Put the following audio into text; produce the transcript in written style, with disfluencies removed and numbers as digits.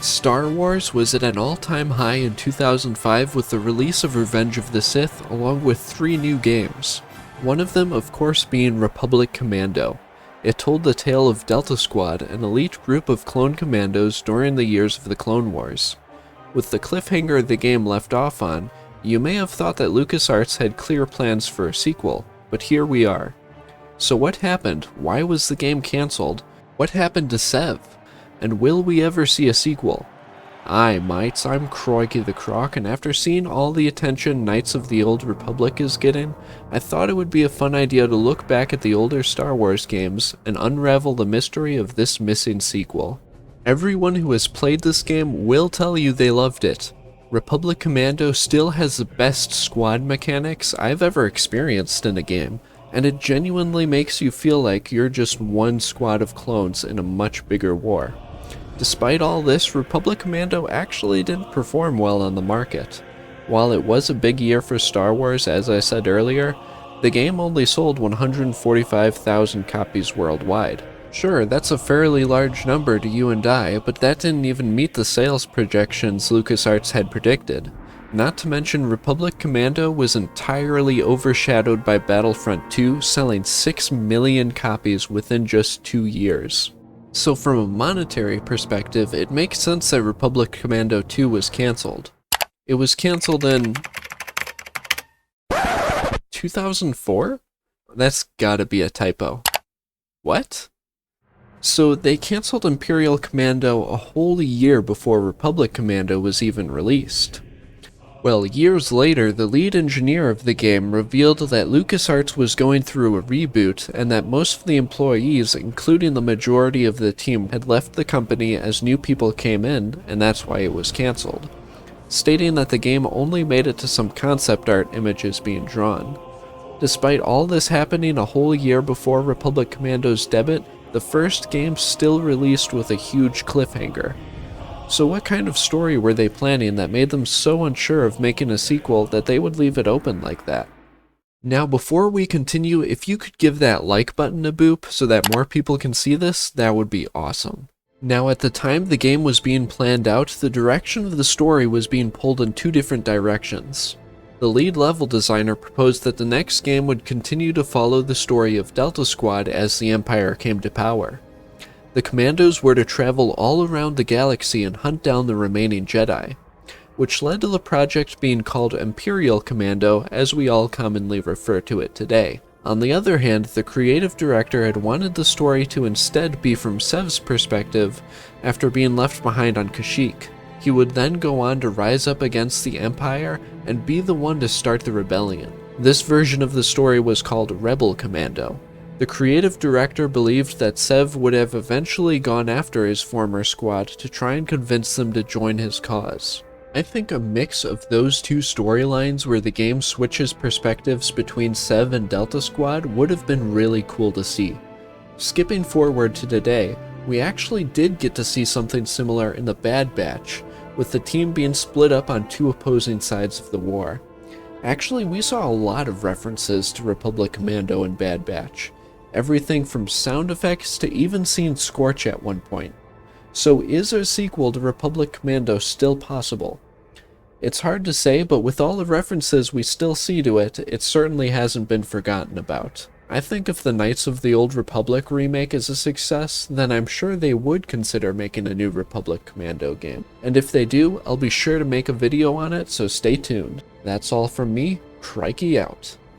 Star Wars was at an all-time high in 2005 with the release of Revenge of the Sith, along with 3 new games. One of them, of course, being Republic Commando. It told the tale of Delta Squad, an elite group of clone commandos during the years of the Clone Wars. With the cliffhanger the game left off on, you may have thought that LucasArts had clear plans for a sequel, but here we are. So what happened? Why was the game cancelled? What happened to Sev? And will we ever see a sequel? Aye, mates, I'm Crikey the Croc, and after seeing all the attention Knights of the Old Republic is getting, I thought it would be a fun idea to look back at the older Star Wars games and unravel the mystery of this missing sequel. Everyone who has played this game will tell you they loved it. Republic Commando still has the best squad mechanics I've ever experienced in a game, and it genuinely makes you feel like you're just one squad of clones in a much bigger war. Despite all this, Republic Commando actually didn't perform well on the market. While it was a big year for Star Wars, as I said earlier, the game only sold 145,000 copies worldwide. Sure, that's a fairly large number to you and I, but that didn't even meet the sales projections LucasArts had predicted. Not to mention, Republic Commando was entirely overshadowed by Battlefront 2, selling 6 million copies within just 2 years. So from a monetary perspective, it makes sense that Republic Commando 2 was cancelled. It was cancelled in 2004? That's gotta be a typo. What? So they cancelled Imperial Commando a whole year before Republic Commando was even released. Well, years later, the lead engineer of the game revealed that LucasArts was going through a reboot and that most of the employees, including the majority of the team, had left the company as new people came in, and that's why it was cancelled, stating that the game only made it to some concept art images being drawn. Despite all this happening a whole year before Republic Commando's debut, the first game still released with a huge cliffhanger. So what kind of story were they planning that made them so unsure of making a sequel that they would leave it open like that? Now before we continue, if you could give that like button a boop so that more people can see this, that would be awesome. Now at the time the game was being planned out, the direction of the story was being pulled in 2 different directions. The lead level designer proposed that the next game would continue to follow the story of Delta Squad as the Empire came to power. The Commandos were to travel all around the galaxy and hunt down the remaining Jedi, which led to the project being called Imperial Commando, as we all commonly refer to it today. On the other hand, the creative director had wanted the story to instead be from Sev's perspective after being left behind on Kashyyyk. He would then go on to rise up against the Empire and be the one to start the rebellion. This version of the story was called Rebel Commando. The creative director believed that Sev would have eventually gone after his former squad to try and convince them to join his cause. I think a mix of those 2 storylines where the game switches perspectives between Sev and Delta Squad would have been really cool to see. Skipping forward to today, we actually did get to see something similar in the Bad Batch, with the team being split up on 2 opposing sides of the war. Actually, we saw a lot of references to Republic Commando and Bad Batch. Everything from sound effects to even seeing Scorch at one point. So is a sequel to Republic Commando still possible? It's hard to say, but with all the references we still see to it, it certainly hasn't been forgotten about. I think if the Knights of the Old Republic remake is a success, then I'm sure they would consider making a new Republic Commando game. And if they do, I'll be sure to make a video on it, so stay tuned. That's all from me, Crikey out.